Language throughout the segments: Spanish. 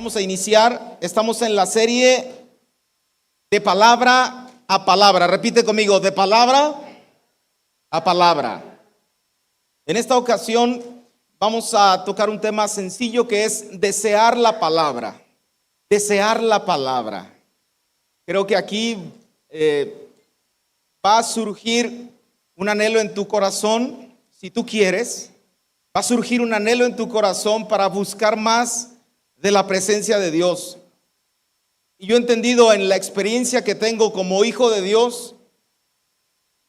Vamos a iniciar, estamos en la serie de palabra a palabra. Repite conmigo, de palabra a palabra. En esta ocasión vamos a tocar un tema sencillo que es desear la palabra. Desear la palabra. Creo que aquí va a surgir un anhelo en tu corazón, si tú quieres. Va a surgir un anhelo en tu corazón para buscar más de la presencia de Dios. Y yo he entendido en la experiencia que tengo como hijo de Dios,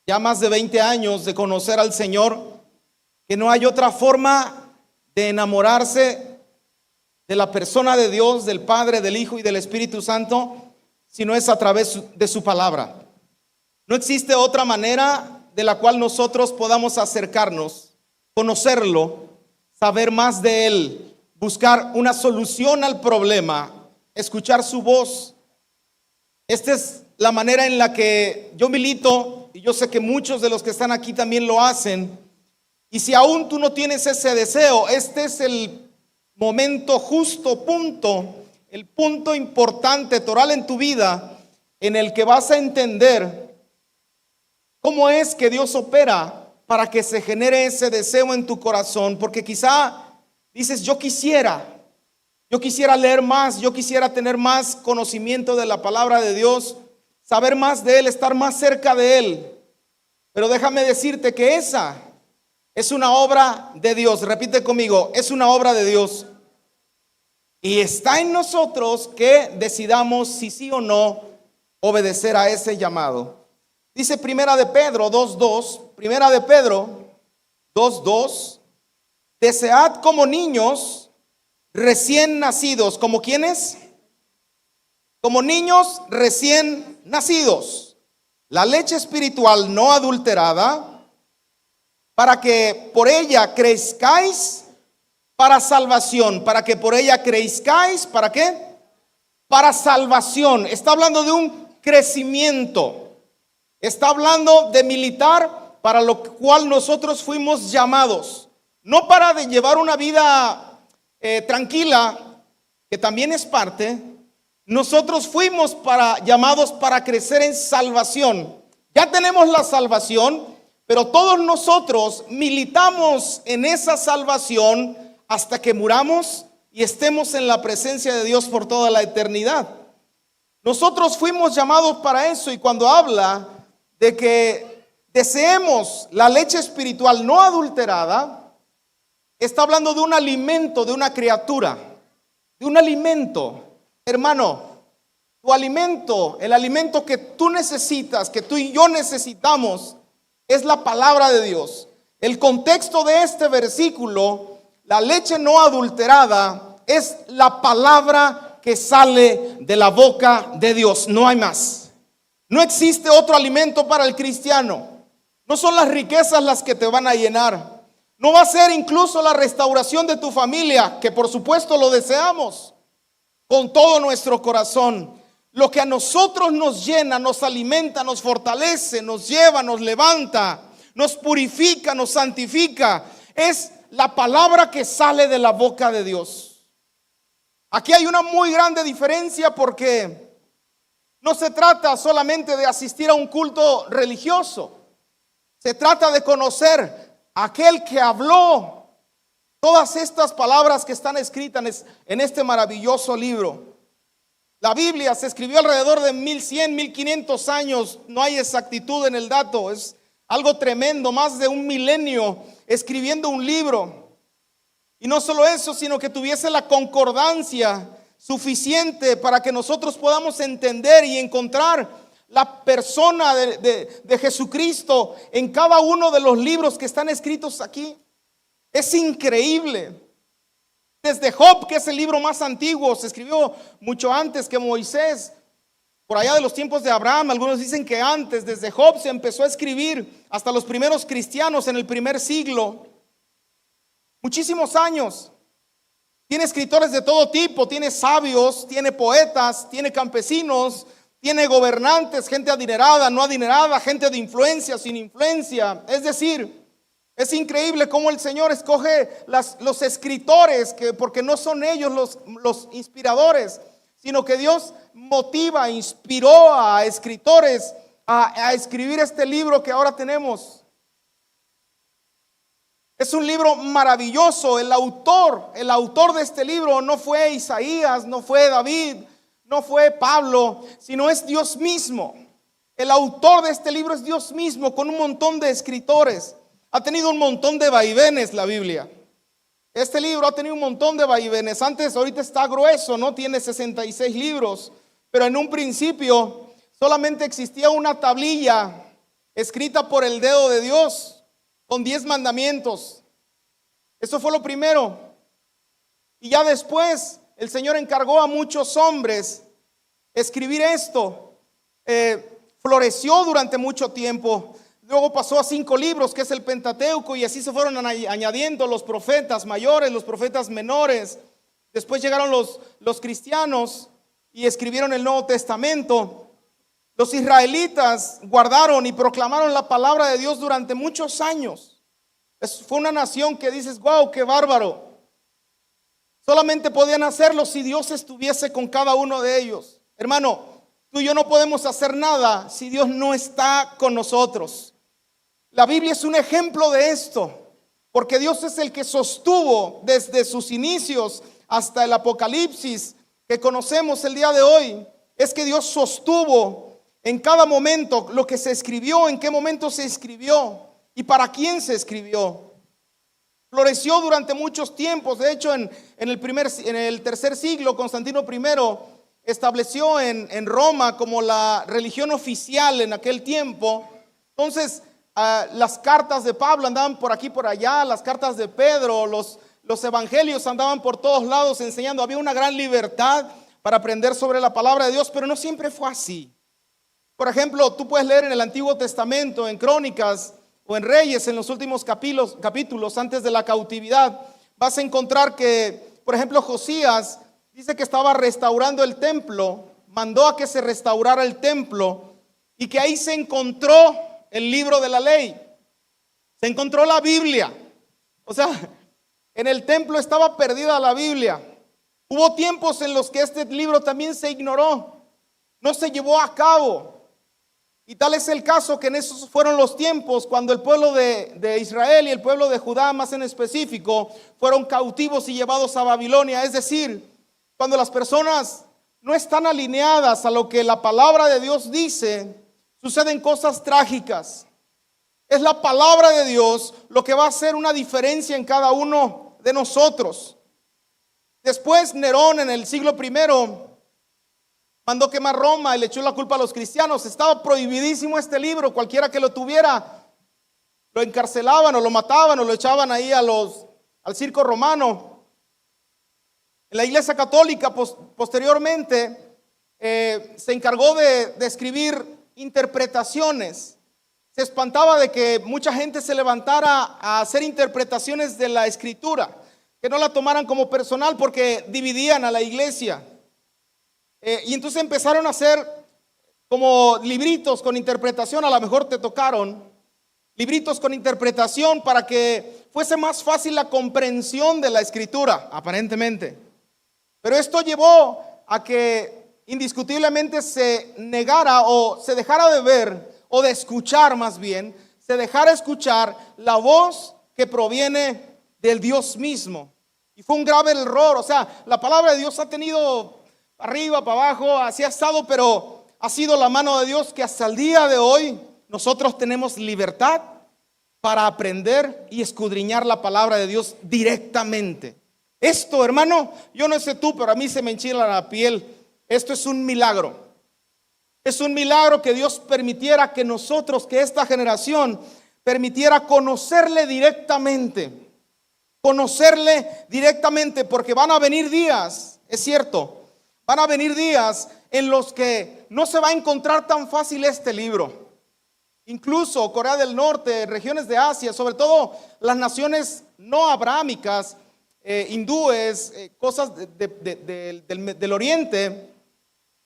ya más de 20 años de conocer al Señor, que no hay otra forma de enamorarse de la persona de Dios, del Padre, del Hijo y del Espíritu Santo, si no es a través de su palabra. No existe otra manera de la cual nosotros podamos acercarnos, conocerlo, saber más de Él, buscar una solución al problema, escuchar su voz. Esta es la manera en la que yo milito, y yo sé que muchos de los que están aquí también lo hacen. Y si aún tú no tienes ese deseo, este es el momento justo, el punto importante, toral en tu vida, en el que vas a entender cómo es que Dios opera para que se genere ese deseo en tu corazón. Porque quizá dices, yo quisiera leer más, yo quisiera tener más conocimiento de la palabra de Dios, saber más de Él, estar más cerca de Él. Pero déjame decirte que esa es una obra de Dios. Repite conmigo, es una obra de Dios. Y está en nosotros que decidamos si sí o no obedecer a ese llamado. Dice Primera de Pedro 2:2, Primera de Pedro 2:2, desead como niños recién nacidos. ¿Como quiénes? Como niños recién nacidos. La leche espiritual no adulterada, para que por ella crezcáis para salvación. Para que por ella crezcáis, ¿para qué? Para salvación. Está hablando de un crecimiento. Está hablando de militar, para lo cual nosotros fuimos llamados. No para de llevar una vida tranquila, que también es parte. Nosotros fuimos llamados para crecer en salvación. Ya tenemos la salvación, pero todos nosotros militamos en esa salvación hasta que muramos y estemos en la presencia de Dios por toda la eternidad. Nosotros fuimos llamados para eso, y cuando habla de que deseemos la leche espiritual no adulterada, está hablando de un alimento, de una criatura, de un alimento. Hermano, tu alimento, el alimento que tú necesitas, que tú y yo necesitamos, es la palabra de Dios. El contexto de este versículo, la leche no adulterada, es la palabra que sale de la boca de Dios. No hay más. No existe otro alimento para el cristiano. No son las riquezas las que te van a llenar. No va a ser incluso la restauración de tu familia, que por supuesto lo deseamos con todo nuestro corazón. Lo que a nosotros nos llena, nos alimenta, nos fortalece, nos lleva, nos levanta, nos purifica, nos santifica, es la palabra que sale de la boca de Dios. Aquí hay una muy grande diferencia, porque no se trata solamente de asistir a un culto religioso. Se trata de conocer a aquel que habló todas estas palabras que están escritas en este maravilloso libro. La Biblia se escribió alrededor de 1100, 1500 años. No hay exactitud en el dato. Es algo tremendo, más de un milenio escribiendo un libro. Y no solo eso, sino que tuviese la concordancia suficiente para que nosotros podamos entender y encontrar la persona de Jesucristo en cada uno de los libros que están escritos aquí. Es increíble. Desde Job, que es el libro más antiguo, se escribió mucho antes que Moisés, por allá de los tiempos de Abraham. Algunos dicen que antes, desde Job se empezó a escribir hasta los primeros cristianos en el primer siglo. Muchísimos años. Tiene escritores de todo tipo, tiene sabios, tiene poetas, tiene campesinos, tiene gobernantes, gente adinerada, no adinerada, gente de influencia, sin influencia. Es decir, Es increíble cómo el Señor escoge los escritores, porque no son ellos los inspiradores, sino que Dios motiva, inspiró a escritores a escribir este libro que ahora tenemos. Es un libro maravilloso. El autor de este libro no fue Isaías, no fue David, no fue Pablo, sino es Dios mismo. El autor de este libro es Dios mismo, con un montón de escritores. Ha tenido un montón de vaivenes la Biblia. Este libro ha tenido un montón de vaivenes. Ahorita está grueso, ¿no? Tiene 66 libros. Pero en un principio solamente existía una tablilla escrita por el dedo de Dios con 10 mandamientos. Eso fue lo primero. Y ya después el Señor encargó a muchos hombres escribir esto. Floreció durante mucho tiempo. Luego pasó a 5 libros, que es el Pentateuco, y así se fueron añadiendo los profetas mayores, los profetas menores. Después llegaron los cristianos y escribieron el Nuevo Testamento. Los israelitas guardaron y proclamaron la palabra de Dios durante muchos años. Fue una nación que dices, wow, qué bárbaro. Solamente podían hacerlo si Dios estuviese con cada uno de ellos. Hermano, tú y yo no podemos hacer nada si Dios no está con nosotros. La Biblia es un ejemplo de esto, porque Dios es el que sostuvo desde sus inicios hasta el Apocalipsis que conocemos el día de hoy. Es que Dios sostuvo en cada momento lo que se escribió, en qué momento se escribió y para quién se escribió. Floreció durante muchos tiempos. De hecho, en el tercer siglo, Constantino I estableció en Roma como la religión oficial en aquel tiempo. Entonces, las cartas de Pablo andaban por aquí, por allá, las cartas de Pedro, los evangelios andaban por todos lados enseñando. Había una gran libertad para aprender sobre la palabra de Dios, pero no siempre fue así. Por ejemplo, tú puedes leer en el Antiguo Testamento, en Crónicas o en Reyes, en los últimos capítulos antes de la cautividad, vas a encontrar que, por ejemplo, Josías dice que estaba restaurando el templo, mandó a que se restaurara el templo y que ahí se encontró el libro de la ley, se encontró la Biblia. O sea, en el templo estaba perdida la Biblia. Hubo tiempos en los que este libro también se ignoró, no se llevó a cabo. Y tal es el caso que en esos fueron los tiempos cuando el pueblo de Israel y el pueblo de Judá más en específico fueron cautivos y llevados a Babilonia. Es decir, cuando las personas no están alineadas a lo que la palabra de Dios dice, suceden cosas trágicas. Es la palabra de Dios lo que va a hacer una diferencia en cada uno de nosotros. Después Nerón en el siglo I mandó quemar Roma y le echó la culpa a los cristianos. Estaba prohibidísimo este libro. Cualquiera que lo tuviera lo encarcelaban o lo mataban o lo echaban ahí al circo romano. En la Iglesia Católica posteriormente se encargó de escribir interpretaciones. Se espantaba de que mucha gente se levantara a hacer interpretaciones de la Escritura, que no la tomaran como personal porque dividían a la iglesia. Y entonces empezaron a hacer como libritos con interpretación. A lo mejor te tocaron libritos con interpretación para que fuese más fácil la comprensión de la Escritura, aparentemente. Pero esto llevó a que indiscutiblemente se negara o se dejara de ver o de escuchar, más bien, se dejara escuchar la voz que proviene del Dios mismo. Y fue un grave error. O sea, la palabra de Dios ha tenido arriba, para abajo, así ha estado, pero ha sido la mano de Dios que hasta el día de hoy nosotros tenemos libertad para aprender y escudriñar la palabra de Dios directamente. Esto, hermano, yo no sé tú, pero a mí se me enchila la piel. Esto es un milagro. Es un milagro que Dios permitiera que nosotros, que esta generación permitiera conocerle directamente. Conocerle directamente, porque van a venir días, es cierto, van a venir días en los que no se va a encontrar tan fácil este libro. Incluso Corea del Norte, regiones de Asia, sobre todo las naciones no abrahámicas, hindúes, cosas del Oriente,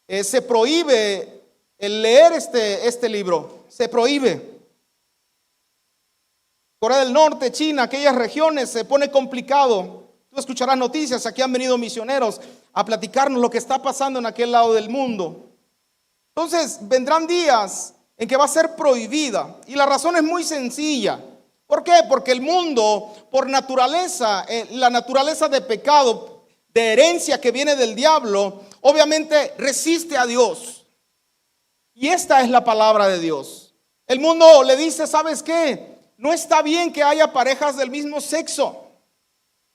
se prohíbe el leer este libro, se prohíbe. Corea del Norte, China, aquellas regiones, se pone complicado. Tú escucharás noticias, aquí han venido misioneros a platicarnos lo que está pasando en aquel lado del mundo. Entonces vendrán días en que va a ser prohibida, y la razón es muy sencilla. ¿Por qué? Porque el mundo, por naturaleza, la naturaleza de pecado, de herencia que viene del diablo, obviamente resiste a Dios. Y esta es la palabra de Dios. El mundo le dice, ¿sabes qué? No está bien que haya parejas del mismo sexo.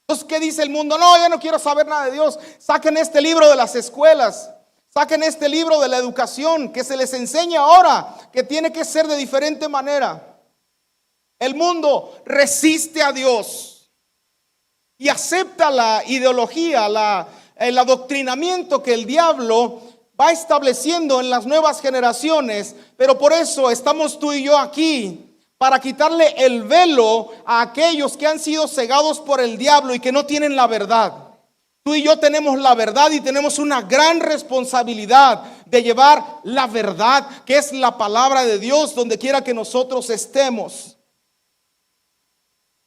Entonces, ¿qué dice el mundo? No, ya no quiero saber nada de Dios. Saquen este libro de las escuelas. Saquen este libro de la educación, que se les enseña ahora que tiene que ser de diferente manera. El mundo resiste a Dios y acepta la ideología, el adoctrinamiento que el diablo va estableciendo en las nuevas generaciones. Pero por eso estamos tú y yo aquí, para quitarle el velo a aquellos que han sido cegados por el diablo y que no tienen la verdad. Tú y yo tenemos la verdad y tenemos una gran responsabilidad de llevar la verdad, que es la palabra de Dios, donde quiera que nosotros estemos.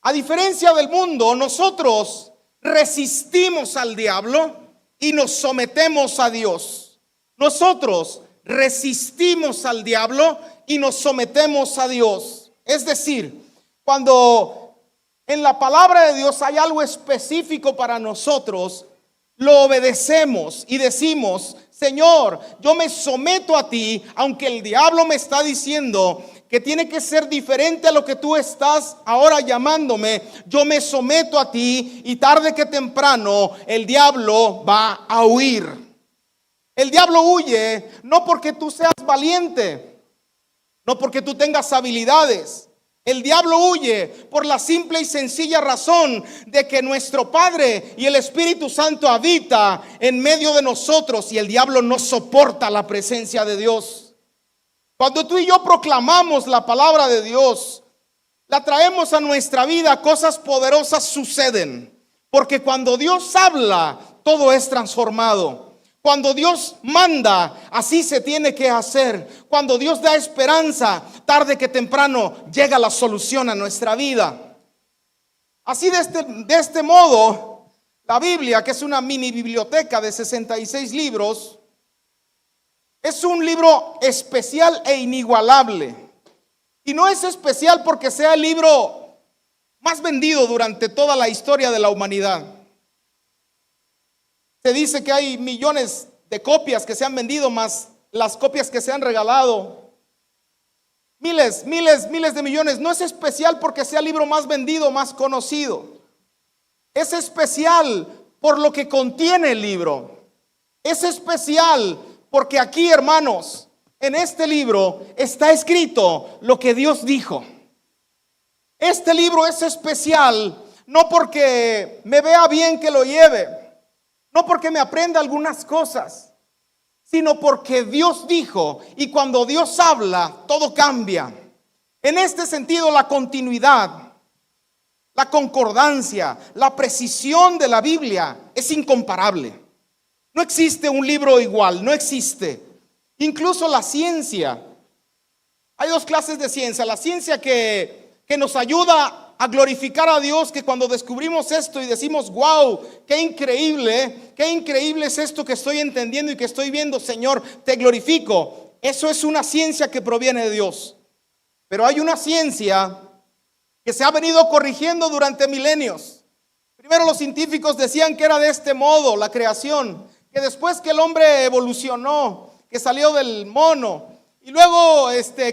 A diferencia del mundo, nosotros resistimos al diablo y nos sometemos a Dios. Nosotros resistimos al diablo y nos sometemos a Dios. Es decir, cuando en la palabra de Dios hay algo específico para nosotros, lo obedecemos y decimos, Señor, yo me someto a ti, aunque el diablo me está diciendo que tiene que ser diferente a lo que tú estás ahora llamándome. Yo me someto a ti y tarde que temprano el diablo va a huir. El diablo huye no porque tú seas valiente, no porque tú tengas habilidades. El diablo huye por la simple y sencilla razón de que nuestro Padre y el Espíritu Santo habita en medio de nosotros, y el diablo no soporta la presencia de Dios. Cuando tú y yo proclamamos la palabra de Dios, la traemos a nuestra vida, cosas poderosas suceden. Porque cuando Dios habla, todo es transformado. Cuando Dios manda, así se tiene que hacer. Cuando Dios da esperanza, tarde que temprano llega la solución a nuestra vida. Así de este modo, la Biblia, que es una mini biblioteca de 66 libros, es un libro especial e inigualable. Y no es especial porque sea el libro más vendido durante toda la historia de la humanidad. Se dice que hay millones de copias que se han vendido, más las copias que se han regalado. Miles de millones. No es especial porque sea el libro más vendido, más conocido. Es especial por lo que contiene el libro. Es especial porque aquí, hermanos, en este libro está escrito lo que Dios dijo. Este libro es especial no porque me vea bien que lo lleve, no porque me aprenda algunas cosas, sino porque Dios dijo, y cuando Dios habla, todo cambia. En este sentido, la continuidad, la concordancia, la precisión de la Biblia es incomparable. No existe un libro igual, no existe. Incluso la ciencia. Hay dos clases de ciencia. La ciencia que nos ayuda a glorificar a Dios, que cuando descubrimos esto y decimos, wow, qué increíble es esto que estoy entendiendo y que estoy viendo, Señor, te glorifico. Eso es una ciencia que proviene de Dios. Pero hay una ciencia que se ha venido corrigiendo durante milenios. Primero los científicos decían que era de este modo la creación, que después que el hombre evolucionó, que salió del mono, y luego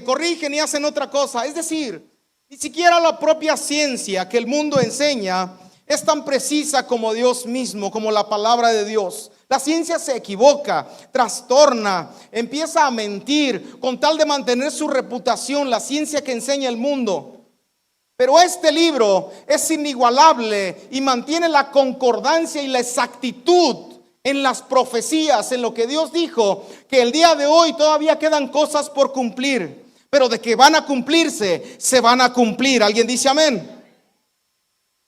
corrigen y hacen otra cosa. Es decir, ni siquiera la propia ciencia que el mundo enseña es tan precisa como Dios mismo, como la palabra de Dios. La ciencia se equivoca, trastorna, empieza a mentir con tal de mantener su reputación, la ciencia que enseña el mundo. Pero este libro es inigualable y mantiene la concordancia y la exactitud en las profecías, en lo que Dios dijo, que el día de hoy todavía quedan cosas por cumplir. Pero de que van a cumplirse, se van a cumplir. ¿Alguien dice amén?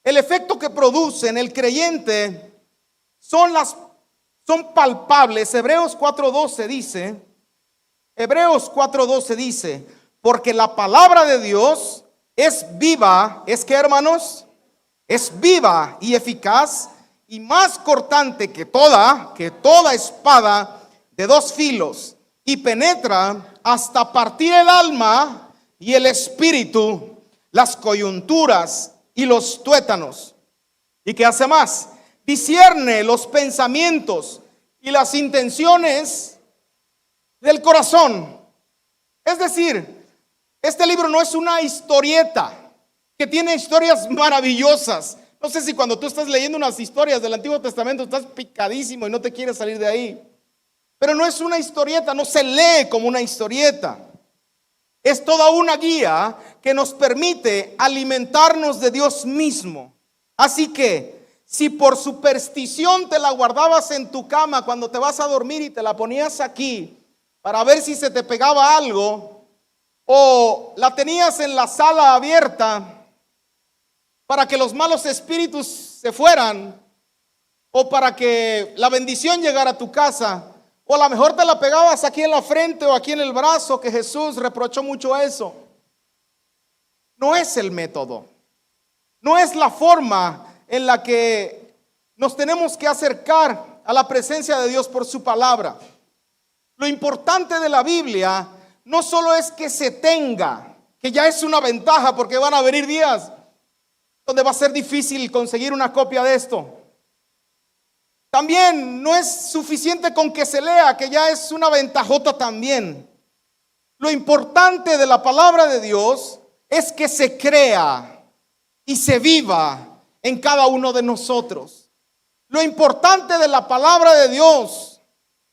El efecto que produce en el creyente son palpables. Hebreos 4:12 dice, porque la palabra de Dios es viva, ¿es qué, hermanos? Es viva y eficaz y más cortante que toda espada de dos filos, y penetra hasta partir el alma y el espíritu, las coyunturas y los tuétanos. ¿Y qué hace más? Discierne los pensamientos y las intenciones del corazón. Es decir, este libro no es una historieta que tiene historias maravillosas. No sé si cuando tú estás leyendo unas historias del Antiguo Testamento estás picadísimo y no te quieres salir de ahí. Pero no es una historieta, no se lee como una historieta. Es toda una guía que nos permite alimentarnos de Dios mismo. Así que, si por superstición te la guardabas en tu cama cuando te vas a dormir y te la ponías aquí para ver si se te pegaba algo, o la tenías en la sala abierta para que los malos espíritus se fueran, o para que la bendición llegara a tu casa, o a lo mejor te la pegabas aquí en la frente o aquí en el brazo, que Jesús reprochó mucho eso. No es el método, no es la forma en la que nos tenemos que acercar a la presencia de Dios por su palabra. Lo importante de la Biblia no solo es que se tenga, que ya es una ventaja, porque van a venir días donde va a ser difícil conseguir una copia de esto. También no es suficiente con que se lea, que ya es una ventajota también. Lo importante de la palabra de Dios es que se crea y se viva en cada uno de nosotros. Lo importante de la palabra de Dios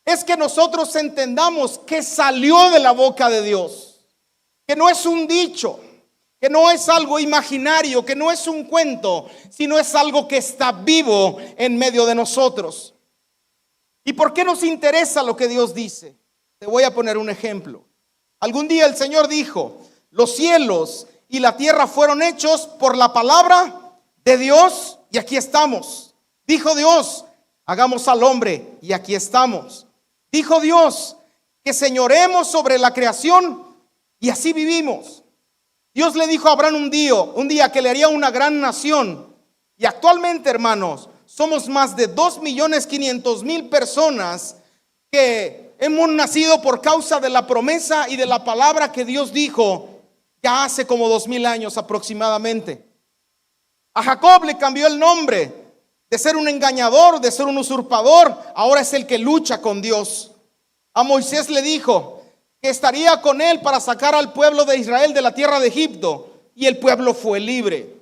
es que nosotros entendamos que salió de la boca de Dios, que no es un dicho, que no es algo imaginario, que no es un cuento, sino es algo que está vivo en medio de nosotros. ¿Y por qué nos interesa lo que Dios dice? Te voy a poner un ejemplo. Algún día el Señor dijo: los cielos y la tierra fueron hechos por la palabra de Dios, y aquí estamos. Dijo Dios: hagamos al hombre, y aquí estamos. Dijo Dios que señoremos sobre la creación, y así vivimos. Dios le dijo a Abraham un día que le haría una gran nación. Y actualmente, hermanos, somos más de 2.500.000 personas que hemos nacido por causa de la promesa y de la palabra que Dios dijo ya hace como 2.000 años aproximadamente. A Jacob le cambió el nombre. De ser un engañador, de ser un usurpador, ahora es el que lucha con Dios. A Moisés le dijo que estaría con él para sacar al pueblo de Israel de la tierra de Egipto, y el pueblo fue libre.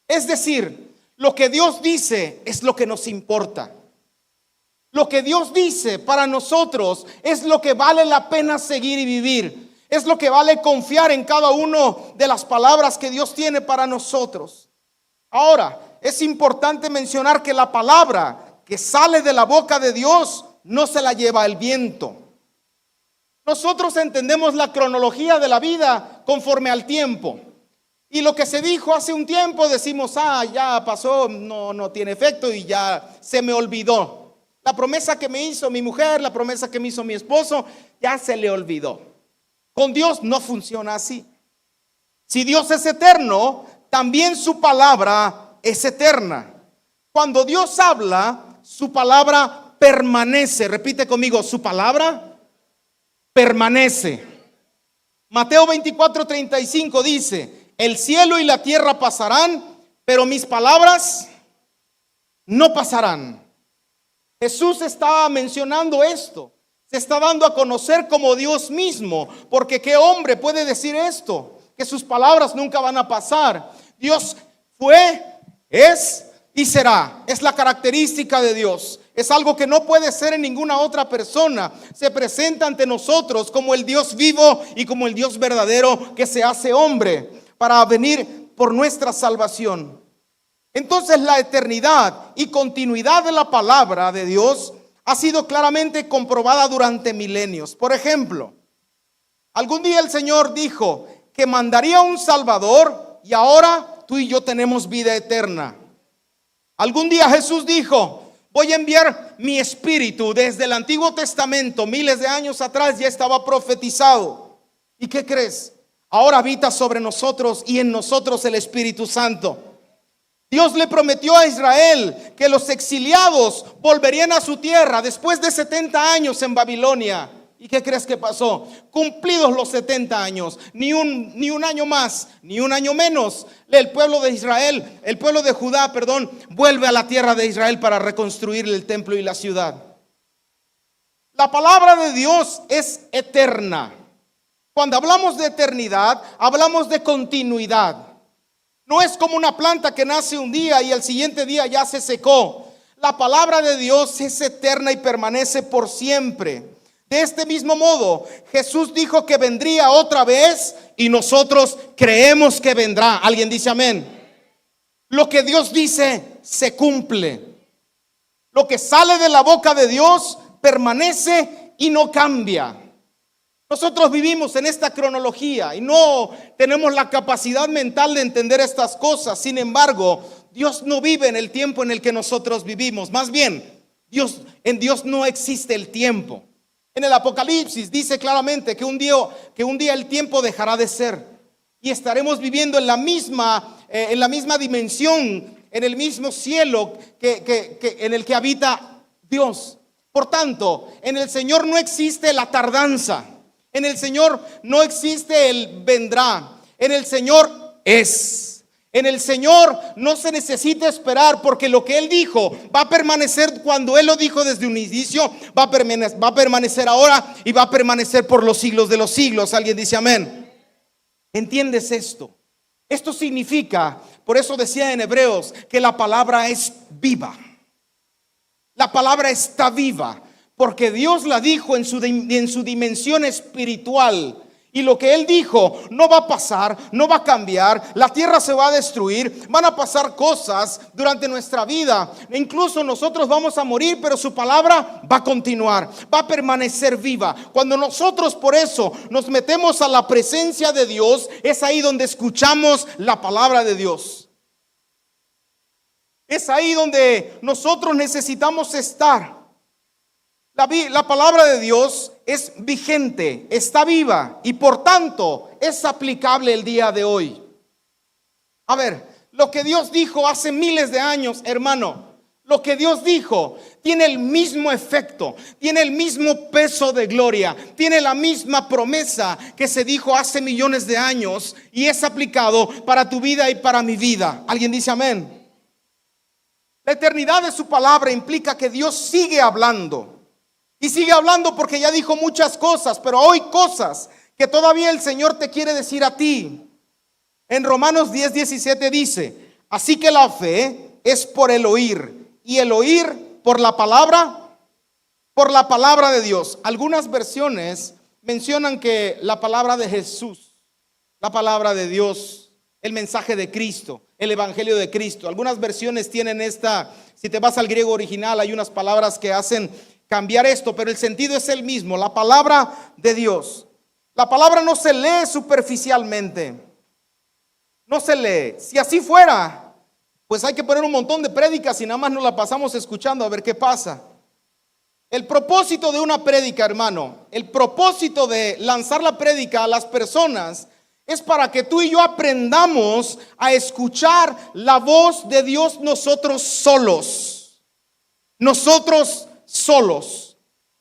Es decir, lo que Dios dice es lo que nos importa. Lo que Dios dice para nosotros es lo que vale la pena seguir y vivir. Es lo que vale confiar en cada una de las palabras que Dios tiene para nosotros. Ahora, es importante mencionar que la palabra que sale de la boca de Dios no se la lleva el viento. Nosotros entendemos la cronología de la vida conforme al tiempo. Y lo que se dijo hace un tiempo decimos: ya pasó, no tiene efecto y ya se me olvidó. La promesa que me hizo mi mujer, la promesa que me hizo mi esposo, ya se le olvidó. Con Dios no funciona así. Si Dios es eterno, también su palabra es eterna. Cuando Dios habla, su palabra permanece. Repite conmigo: su palabra permanece. Mateo 24:35 dice: el cielo y la tierra pasarán, pero mis palabras no pasarán. Jesús estaba mencionando esto. Se está dando a conocer como Dios mismo, porque ¿qué hombre puede decir esto? Que sus palabras nunca van a pasar. Dios fue, es y será. Es la característica de Dios. Es algo que no puede ser en ninguna otra persona. Se presenta ante nosotros como el Dios vivo y como el Dios verdadero que se hace hombre para venir por nuestra salvación. Entonces, la eternidad y continuidad de la palabra de Dios ha sido claramente comprobada durante milenios. Por ejemplo, algún día el Señor dijo que mandaría un Salvador, y ahora tú y yo tenemos vida eterna. Algún día Jesús dijo: voy a enviar mi espíritu. Desde el Antiguo Testamento, miles de años atrás, ya estaba profetizado. ¿Y qué crees? ahora habita sobre nosotros y en nosotros el Espíritu Santo. Dios le prometió a Israel que los exiliados volverían a su tierra después de 70 años en Babilonia. ¿Y qué crees que pasó? Cumplidos los 70 años, ni un año más, ni un año menos, el pueblo de Israel, el pueblo de Judá, vuelve a la tierra de Israel para reconstruir el templo y la ciudad. La palabra de Dios es eterna. Cuando hablamos de eternidad, hablamos de continuidad. No es como una planta que nace un día y el siguiente día ya se secó. La palabra de Dios es eterna y permanece por siempre. De este mismo modo, Jesús dijo que vendría otra vez y nosotros creemos que vendrá. ¿Alguien dice amén? Lo que Dios dice se cumple. Lo que sale de la boca de Dios permanece y no cambia. Nosotros vivimos en esta cronología y no tenemos la capacidad mental de entender estas cosas. Sin embargo, Dios no vive en el tiempo en el que nosotros vivimos. Más bien, en Dios no existe el tiempo. En el Apocalipsis dice claramente que un día el tiempo dejará de ser y estaremos viviendo en la misma dimensión, en el mismo cielo en el que habita Dios. Por tanto, en el Señor no existe la tardanza. En el Señor no existe el vendrá. En el Señor es. En el Señor no se necesita esperar, porque lo que Él dijo va a permanecer cuando Él lo dijo desde un inicio, va a permanecer ahora y va a permanecer por los siglos de los siglos. ¿Alguien dice amén? ¿Entiendes esto? Esto significa, por eso decía en Hebreos, que la palabra es viva. La palabra está viva, porque Dios la dijo en su dimensión espiritual. Y lo que Él dijo no va a pasar, no va a cambiar. La tierra se va a destruir, van a pasar cosas durante nuestra vida. E incluso nosotros vamos a morir, pero su palabra va a continuar, va a permanecer viva. Cuando nosotros por eso nos metemos a la presencia de Dios, es ahí donde escuchamos la palabra de Dios. Es ahí donde nosotros necesitamos estar. La palabra de Dios es vigente, está viva y por tanto es aplicable el día de hoy. A ver, lo que Dios dijo hace miles de años, hermano, lo que Dios dijo tiene el mismo efecto, tiene el mismo peso de gloria, tiene la misma promesa que se dijo hace millones de años y es aplicado para tu vida y para mi vida. ¿Alguien dice amén? La eternidad de su palabra implica que Dios sigue hablando. Y sigue hablando porque ya dijo muchas cosas, pero hay cosas que todavía el Señor te quiere decir a ti. En Romanos 10:17 dice: así que la fe es por el oír, y el oír por la palabra de Dios. Algunas versiones mencionan que la palabra de Jesús, la palabra de Dios, el mensaje de Cristo, el evangelio de Cristo. Algunas versiones tienen si te vas al griego original, hay unas palabras que hacen cambiar esto, pero el sentido es el mismo, la palabra de Dios. La palabra no se lee superficialmente, no se lee. Si así fuera, pues hay que poner un montón de prédicas y nada más nos la pasamos escuchando a ver qué pasa. El propósito de una prédica, hermano, el propósito de lanzar la prédica a las personas es para que tú y yo aprendamos a escuchar la voz de Dios nosotros solos.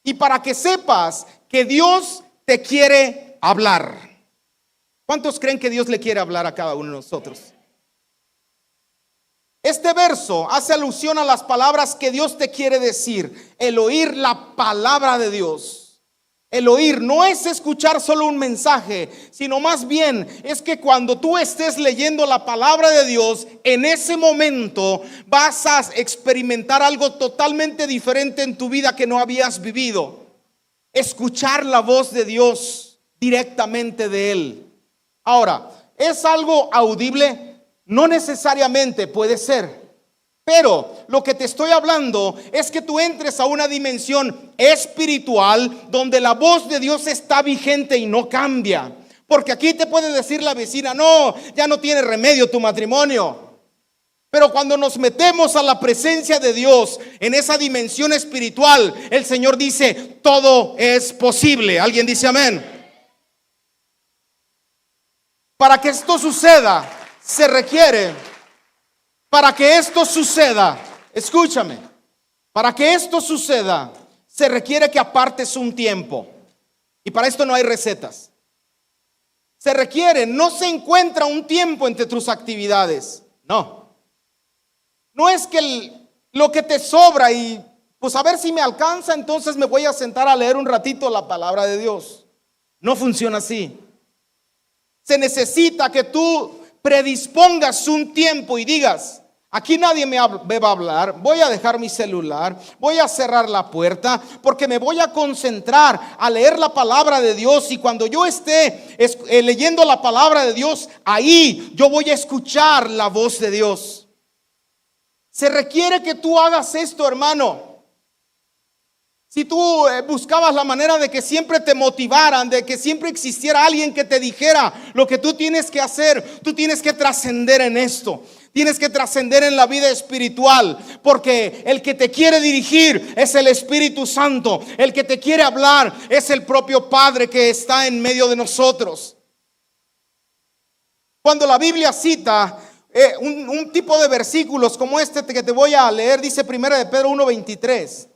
Y para que sepas que Dios te quiere hablar. ¿Cuántos creen que Dios le quiere hablar a cada uno de nosotros? Este verso hace alusión a las palabras que Dios te quiere decir. El oír la palabra de Dios. El oír no es escuchar solo un mensaje, sino más bien es que cuando tú estés leyendo la palabra de Dios, en ese momento vas a experimentar algo totalmente diferente en tu vida que no habías vivido. Escuchar la voz de Dios directamente de Él. Ahora, ¿es algo audible? No necesariamente, puede ser. Pero lo que te estoy hablando es que tú entres a una dimensión espiritual donde la voz de Dios está vigente y no cambia. Porque aquí te puede decir la vecina: no, ya no tiene remedio tu matrimonio. Pero cuando nos metemos a la presencia de Dios en esa dimensión espiritual, el Señor dice: todo es posible. ¿Alguien dice amén? Para que esto suceda, se requiere, para que esto suceda, escúchame, para que esto suceda, se requiere que apartes un tiempo. Y para esto no hay recetas. Se requiere, no se encuentra un tiempo entre tus actividades. No. No es que lo que te sobra y pues a ver si me alcanza, entonces me voy a sentar a leer un ratito la palabra de Dios. No funciona así. Se necesita que tú predispongas un tiempo y digas: aquí nadie me va a hablar, voy a dejar mi celular, voy a cerrar la puerta, porque me voy a concentrar a leer la palabra de Dios. Y cuando yo esté leyendo la palabra de Dios, ahí yo voy a escuchar la voz de Dios. Se requiere que tú hagas esto, hermano. Si tú buscabas la manera de que siempre te motivaran, de que siempre existiera alguien que te dijera lo que tú tienes que hacer, tú tienes que trascender en esto. Tienes que trascender en la vida espiritual, porque el que te quiere dirigir es el Espíritu Santo. El que te quiere hablar es el propio Padre que está en medio de nosotros. Cuando la Biblia cita un tipo de versículos como este que te voy a leer, dice 1 de Pedro 1:23.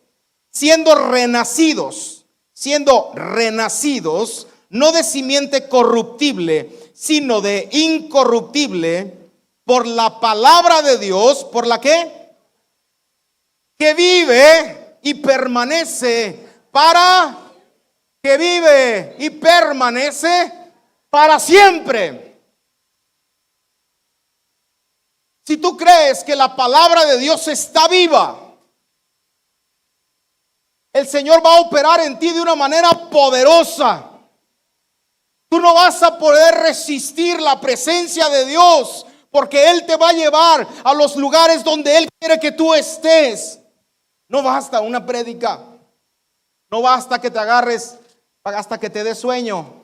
Siendo renacidos, no de simiente corruptible, sino de incorruptible, por la palabra de Dios, ¿por la qué? Que vive y permanece para siempre. Si tú crees que la palabra de Dios está viva, el Señor va a operar en ti de una manera poderosa. Tú no vas a poder resistir la presencia de Dios, porque Él te va a llevar a los lugares donde Él quiere que tú estés. No basta una prédica, no basta que te agarres hasta que te dé sueño.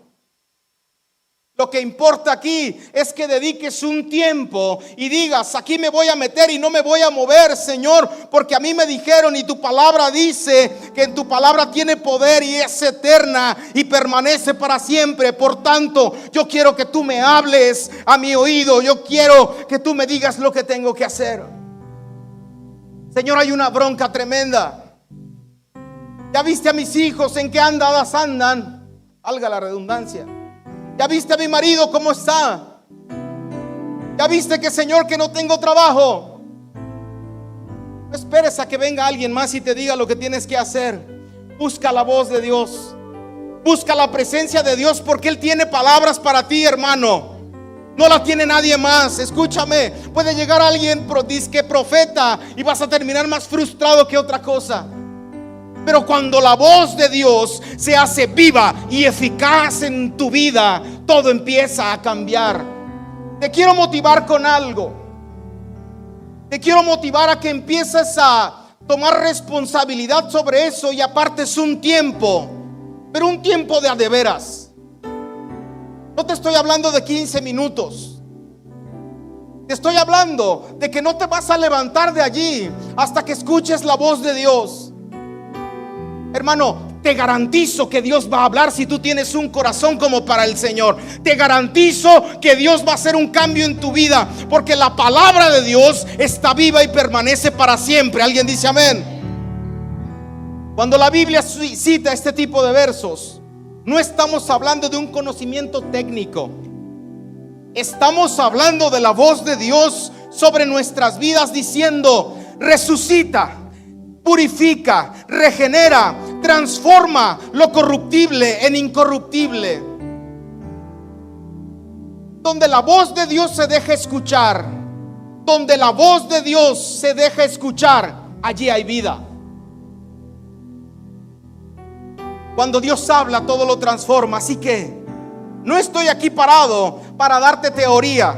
Lo que importa aquí es que dediques un tiempo y digas: aquí me voy a meter y no me voy a mover, Señor, porque a mí me dijeron y tu palabra dice que en tu palabra tiene poder y es eterna y permanece para siempre. Por tanto, yo quiero que tú me hables a mi oído, yo quiero que tú me digas lo que tengo que hacer. Señor, hay una bronca tremenda. Ya viste a mis hijos en qué andadas andan, valga la redundancia. Ya viste a mi marido cómo está. Ya viste que, Señor, que no tengo trabajo. No esperes a que venga alguien más y te diga lo que tienes que hacer. Busca la voz de Dios. Busca la presencia de Dios, porque Él tiene palabras para ti, hermano. No la tiene nadie más. Escúchame, puede llegar alguien disque profeta y vas a terminar más frustrado que otra cosa. Pero cuando la voz de Dios se hace viva y eficaz en tu vida, todo empieza a cambiar. Te quiero motivar con algo. Te quiero motivar a que empieces a tomar responsabilidad sobre eso y apartes un tiempo, pero un tiempo de a de veras. No te estoy hablando de 15 minutos. Te estoy hablando de que no te vas a levantar de allí hasta que escuches la voz de Dios. Hermano, te garantizo que Dios va a hablar si tú tienes un corazón como para el Señor. Te garantizo que Dios va a hacer un cambio en tu vida, porque la palabra de Dios está viva y permanece para siempre. ¿Alguien dice amén? Cuando la Biblia cita este tipo de versos, no estamos hablando de un conocimiento técnico. Estamos hablando de la voz de Dios sobre nuestras vidas, diciendo: resucita, purifica, regenera, transforma lo corruptible en incorruptible. Donde la voz de Dios se deja escuchar, donde la voz de Dios se deja escuchar, allí hay vida. Cuando Dios habla, todo lo transforma. Así que no estoy aquí parado para darte teoría.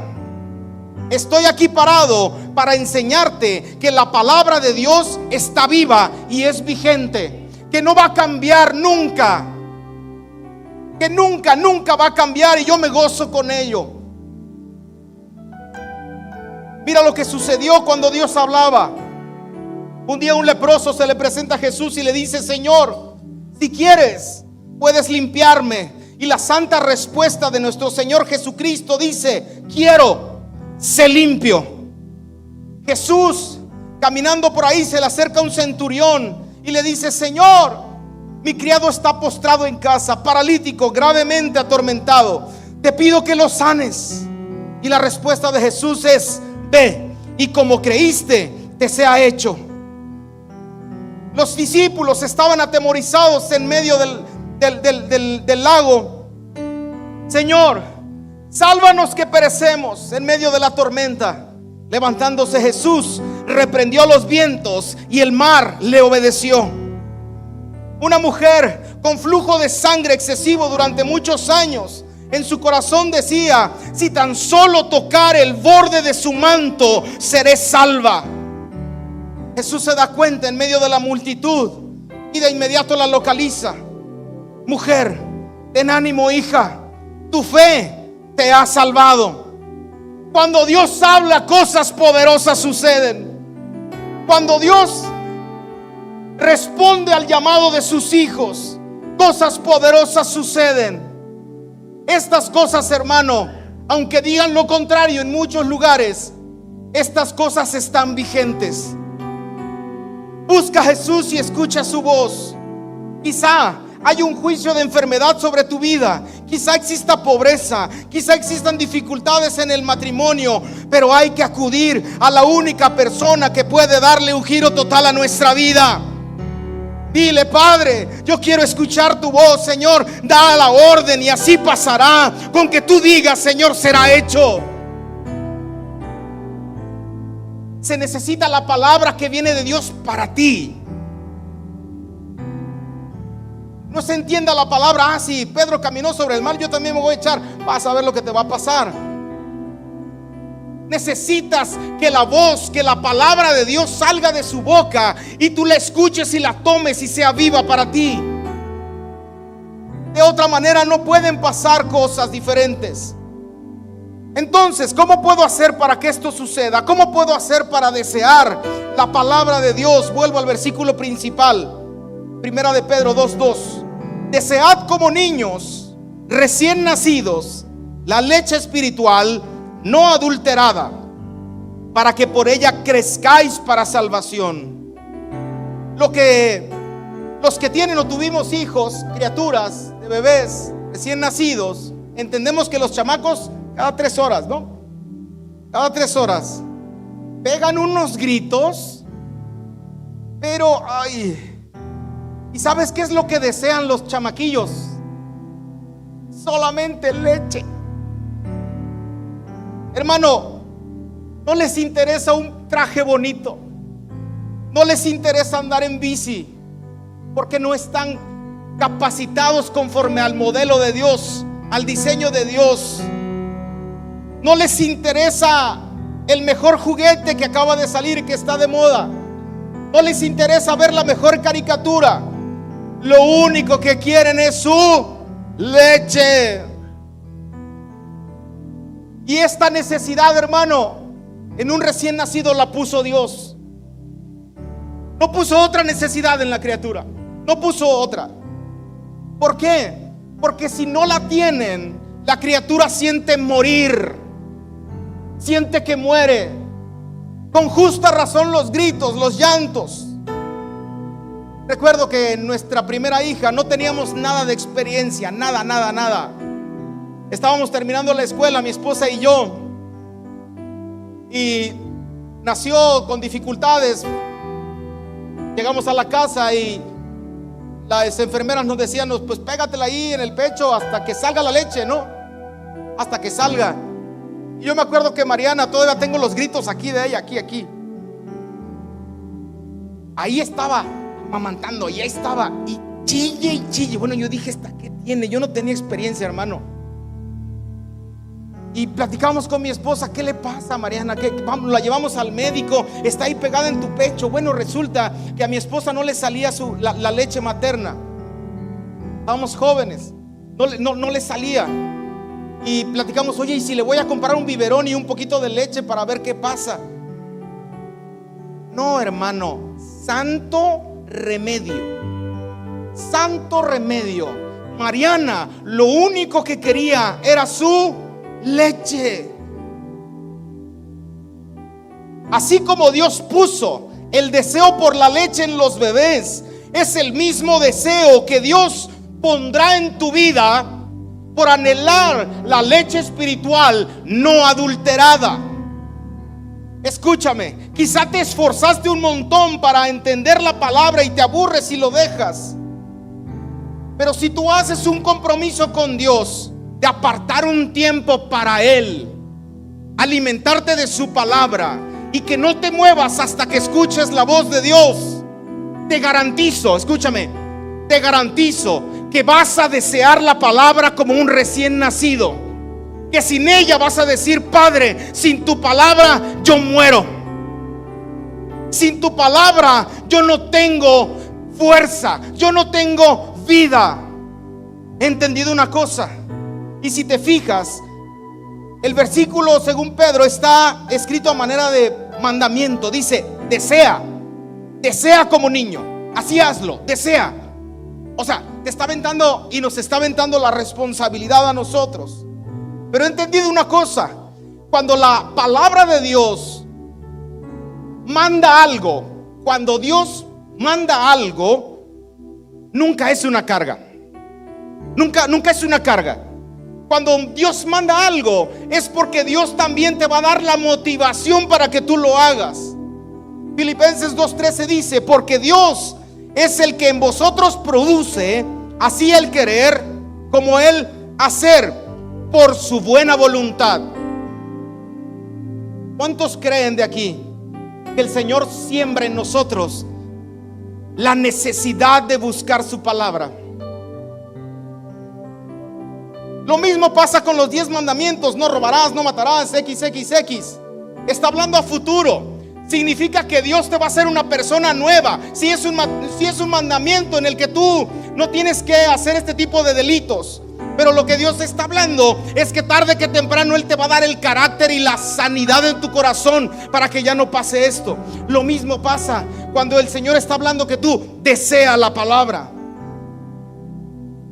Estoy aquí parado para enseñarte que la palabra de Dios está viva y es vigente, que no va a cambiar nunca, que nunca va a cambiar, y yo me gozo con ello. Mira lo que sucedió cuando Dios hablaba. Un día un leproso se le presenta a Jesús y le dice: Señor, si quieres, puedes limpiarme. Y la santa respuesta de nuestro Señor Jesucristo dice: quiero, sé limpio. Jesús, caminando por ahí, se le acerca un centurión y le dice: Señor, mi criado está postrado en casa, paralítico, gravemente atormentado. Te pido que lo sanes. Y la respuesta de Jesús es: ve, y como creíste, te sea hecho. Los discípulos estaban atemorizados en medio del lago. Señor, sálvanos que perecemos en medio de la tormenta. Levantándose Jesús, reprendió los vientos y el mar le obedeció. Una mujer con flujo de sangre excesivo durante muchos años, en su corazón decía: si tan solo tocar el borde de su manto, seré salva. Jesús se da cuenta en medio de la multitud y de inmediato la localiza. Mujer, ten ánimo, hija, tu fe te ha salvado. Cuando Dios habla, cosas poderosas suceden. Cuando Dios responde al llamado de sus hijos, cosas poderosas suceden. Estas cosas, hermano, aunque digan lo contrario en muchos lugares, estas cosas están vigentes. Busca a Jesús y escucha su voz. Quizá hay un juicio de enfermedad sobre tu vida, quizá exista pobreza, quizá existan dificultades en el matrimonio, pero hay que acudir a la única persona que puede darle un giro total a nuestra vida. Dile: Padre, yo quiero escuchar tu voz, Señor, da la orden y así pasará. Con que tú digas: Señor, será hecho. Se necesita la palabra que viene de Dios para ti. No se entienda la palabra: si Pedro caminó sobre el mar, yo también me voy a echar. Vas a ver lo que te va a pasar. Necesitas que la voz, que la palabra de Dios salga de su boca y tú la escuches y la tomes y sea viva para ti. De otra manera no pueden pasar cosas diferentes. Entonces, ¿cómo puedo hacer para que esto suceda? ¿Cómo puedo hacer para desear la palabra de Dios? Vuelvo al versículo principal, Primera de Pedro 2:2. Desead como niños recién nacidos la leche espiritual no adulterada, para que por ella crezcáis para salvación. Los que tienen o tuvimos hijos, criaturas de bebés recién nacidos, entendemos que los chamacos cada 3 horas, ¿no? Cada 3 horas pegan unos gritos, pero ¿y sabes qué es lo que desean los chamaquillos? Solamente leche. Hermano, no les interesa un traje bonito, no les interesa andar en bici, porque no están capacitados conforme al modelo de Dios, al diseño de Dios. No les interesa el mejor juguete que acaba de salir y que está de moda. No les interesa ver la mejor caricatura. Lo único que quieren es su leche. Y esta necesidad, hermano, en un recién nacido la puso Dios. No puso otra necesidad en la criatura. No puso otra. ¿Por qué? Porque si no la tienen, la criatura siente morir, siente que muere. Con justa razón los gritos, los llantos. Recuerdo que en nuestra primera hija no teníamos nada de experiencia, nada. Estábamos terminando la escuela, mi esposa y yo, y nació con dificultades. Llegamos a la casa y las enfermeras nos decían: pues pégatela ahí en el pecho hasta que salga la leche, ¿no? Hasta que salga. Y yo me acuerdo que Mariana, todavía tengo los gritos aquí de ella, aquí. Ahí estaba amamantando, y ahí estaba, y chille. Bueno, yo dije: ¿esta qué tiene? Yo no tenía experiencia, hermano. Y platicamos con mi esposa: ¿qué le pasa, Mariana? Vamos, la llevamos al médico, está ahí pegada en tu pecho. Bueno, resulta que a mi esposa no le salía la leche materna. Estábamos jóvenes, no le salía. Y platicamos: oye, ¿y si le voy a comprar un biberón y un poquito de leche para ver qué pasa? No, hermano, santo remedio. Mariana lo único que quería era su leche. Así como Dios puso el deseo por la leche en los bebés, es el mismo deseo que Dios pondrá en tu vida por anhelar la leche espiritual no adulterada. Escúchame, quizá te esforzaste un montón para entender la palabra y te aburres y lo dejas. Pero si tú haces un compromiso con Dios de apartar un tiempo para Él, alimentarte de su palabra y que no te muevas hasta que escuches la voz de Dios, te garantizo, escúchame, te garantizo que vas a desear la palabra como un recién nacido, que sin ella vas a decir: Padre, sin tu palabra yo muero, sin tu palabra yo no tengo fuerza, yo no tengo vida. He entendido una cosa, y si te fijas, el versículo según Pedro está escrito a manera de mandamiento. Dice: desea como niño, así hazlo, desea. O sea, te está aventando y nos está aventando la responsabilidad a nosotros. Pero he entendido una cosa: cuando la palabra de Dios manda algo, cuando Dios manda algo, nunca es una carga. Nunca es una carga. Cuando Dios manda algo, es porque Dios también te va a dar la motivación para que tú lo hagas. Filipenses 2:13 dice: porque Dios es el que en vosotros produce así el querer como el hacer por su buena voluntad. ¿Cuántos creen de aquí que el Señor siembra en nosotros la necesidad de buscar su palabra? Lo mismo pasa con los 10 mandamientos: no robarás, no matarás, XXX. Está hablando a futuro. Significa que Dios te va a hacer una persona nueva. Si es un mandamiento en el que tú no tienes que hacer este tipo de delitos, pero lo que Dios está hablando es que tarde que temprano Él te va a dar el carácter y la sanidad en tu corazón para que ya no pase esto. Lo mismo pasa cuando el Señor está hablando que tú deseas la palabra.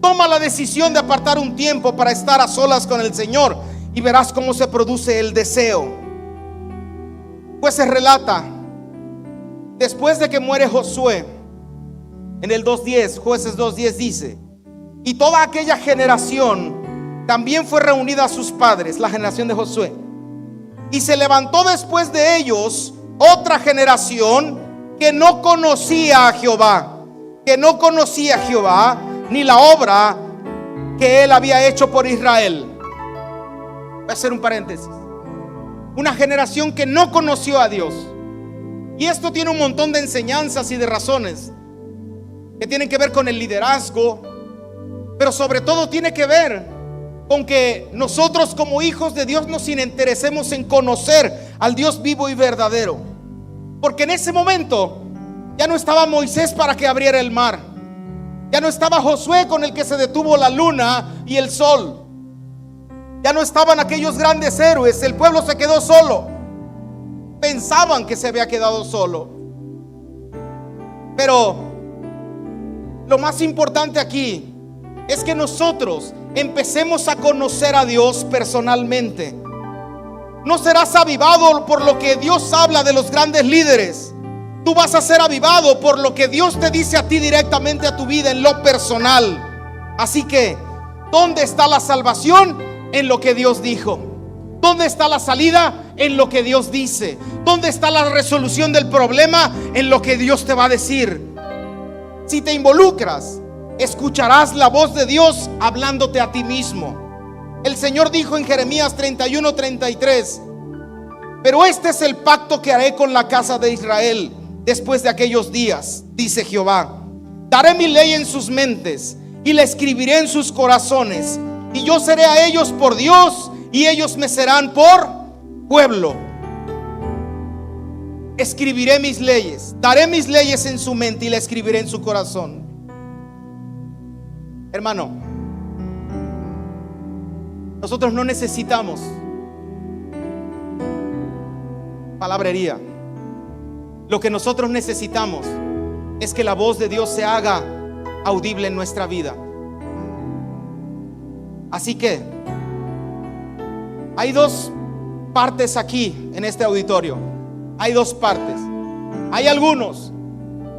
Toma la decisión de apartar un tiempo para estar a solas con el Señor y verás cómo se produce el deseo. Pues se relata, después de que muere Josué, en el 2:10, Jueces 2:10 dice: y toda aquella generación también fue reunida a sus padres, la generación de Josué, y se levantó después de ellos otra generación que no conocía a Jehová, ni la obra que Él había hecho por Israel. Voy a hacer un paréntesis. Una generación que no conoció a Dios. Y esto tiene un montón de enseñanzas y de razones que tienen que ver con el liderazgo, pero sobre todo tiene que ver con que nosotros como hijos de Dios nos interesemos en conocer al Dios vivo y verdadero. Porque en ese momento ya no estaba Moisés para que abriera el mar, ya no estaba Josué con el que se detuvo la luna y el sol, ya no estaban aquellos grandes héroes. El pueblo se quedó solo. Pensaban que se había quedado solo. Pero lo más importante aquí es que nosotros empecemos a conocer a Dios personalmente. No serás avivado por lo que Dios habla de los grandes líderes. Tú vas a ser avivado por lo que Dios te dice a ti directamente a tu vida en lo personal. Así que, ¿dónde está la salvación? En lo que Dios dijo. ¿Dónde está la salida? En lo que Dios dice. ¿Dónde está la resolución del problema? En lo que Dios te va a decir. Si te involucras, escucharás la voz de Dios hablándote a ti mismo. El Señor dijo en Jeremías 31:33: pero este es el pacto que haré con la casa de Israel después de aquellos días, dice Jehová. Daré mi ley en sus mentes y la escribiré en sus corazones, y yo seré a ellos por Dios y ellos me serán por pueblo. Escribiré mis leyes, daré mis leyes en su mente y la escribiré en su corazón. Hermano, nosotros no necesitamos palabrería. Lo que nosotros necesitamos es que la voz de Dios se haga audible en nuestra vida. Así que hay dos partes aquí en este auditorio. Hay dos partes. Hay algunos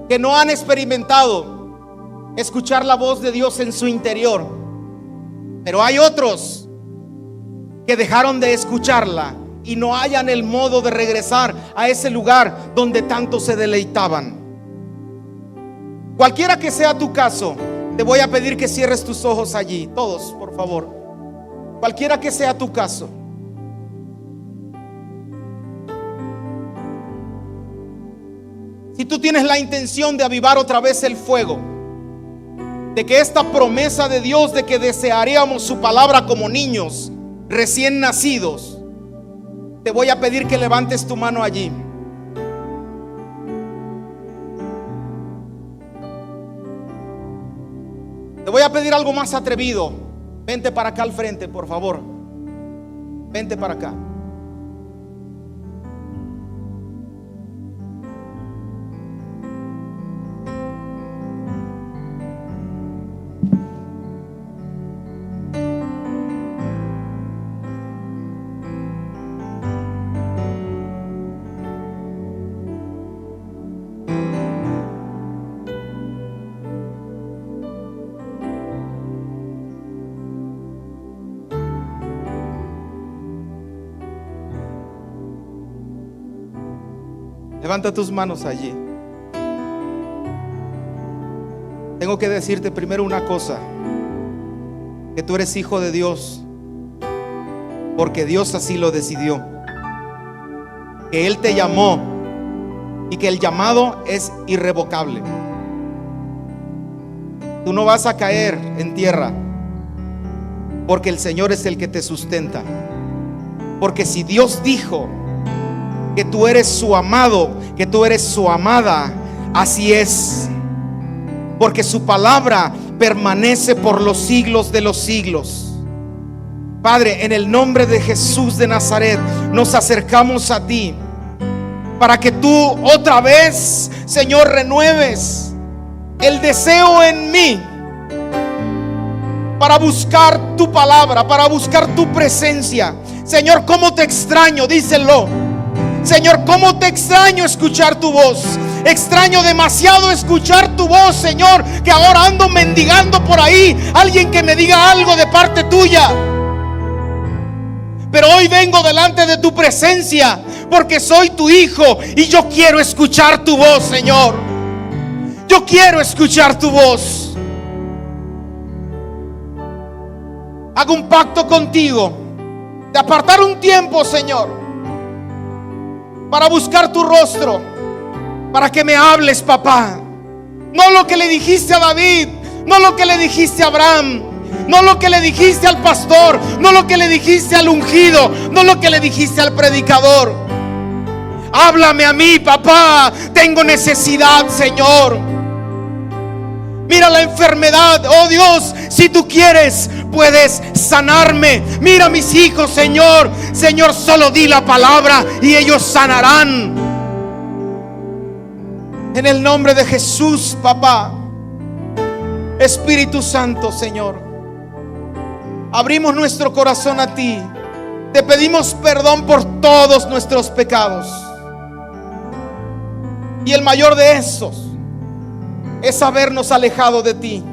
que no han experimentado escuchar la voz de Dios en su interior, pero hay otros que dejaron de escucharla y no hallan el modo de regresar a ese lugar donde tanto se deleitaban. Cualquiera que sea tu caso, te voy a pedir que cierres tus ojos allí, todos, por favor. Cualquiera que sea tu caso. Si tú tienes la intención de avivar otra vez el fuego, de que esta promesa de Dios de que desearíamos su palabra como niños recién nacidos, te voy a pedir que levantes tu mano allí. Te voy a pedir algo más atrevido. Vente para acá al frente, por favor. Vente para acá. Levanta tus manos allí. Tengo que decirte primero una cosa: que tú eres hijo de Dios porque Dios así lo decidió, que Él te llamó y que el llamado es irrevocable. Tú no vas a caer en tierra, porque el Señor es el que te sustenta. Porque si Dios dijo que tú eres su amado, que tú eres su amada, así es. Porque su palabra permanece por los siglos de los siglos. Padre, en el nombre de Jesús de Nazaret, nos acercamos a ti para que tú otra vez, Señor, renueves el deseo en mí para buscar tu palabra, para buscar tu presencia. Señor, cómo te extraño, díselo. Señor, cómo te extraño escuchar tu voz. Extraño demasiado escuchar tu voz, Señor, que ahora ando mendigando por ahí alguien que me diga algo de parte tuya. Pero hoy vengo delante de tu presencia porque soy tu hijo y yo quiero escuchar tu voz, Señor. Yo quiero escuchar tu voz. Hago un pacto contigo de apartar un tiempo, Señor, para buscar tu rostro, para que me hables, papá. No lo que le dijiste a David, no lo que le dijiste a Abraham, no lo que le dijiste al pastor, no lo que le dijiste al ungido, no lo que le dijiste al predicador. Háblame a mí, papá. Tengo necesidad, Señor. Mira la enfermedad, oh Dios, si tú quieres puedes sanarme. Mira a mis hijos, Señor. Señor, solo di la palabra y ellos sanarán. En el nombre de Jesús, papá. Espíritu Santo, Señor, abrimos nuestro corazón a ti. Te pedimos perdón por todos nuestros pecados. Y el mayor de esos es habernos alejado de ti.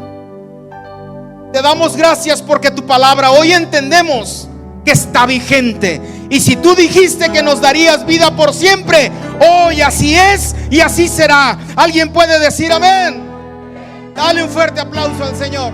Te damos gracias porque tu palabra hoy entendemos que está vigente. Y si tú dijiste que nos darías vida por siempre, hoy así es y así será. ¿Alguien puede decir amén? Dale un fuerte aplauso al Señor.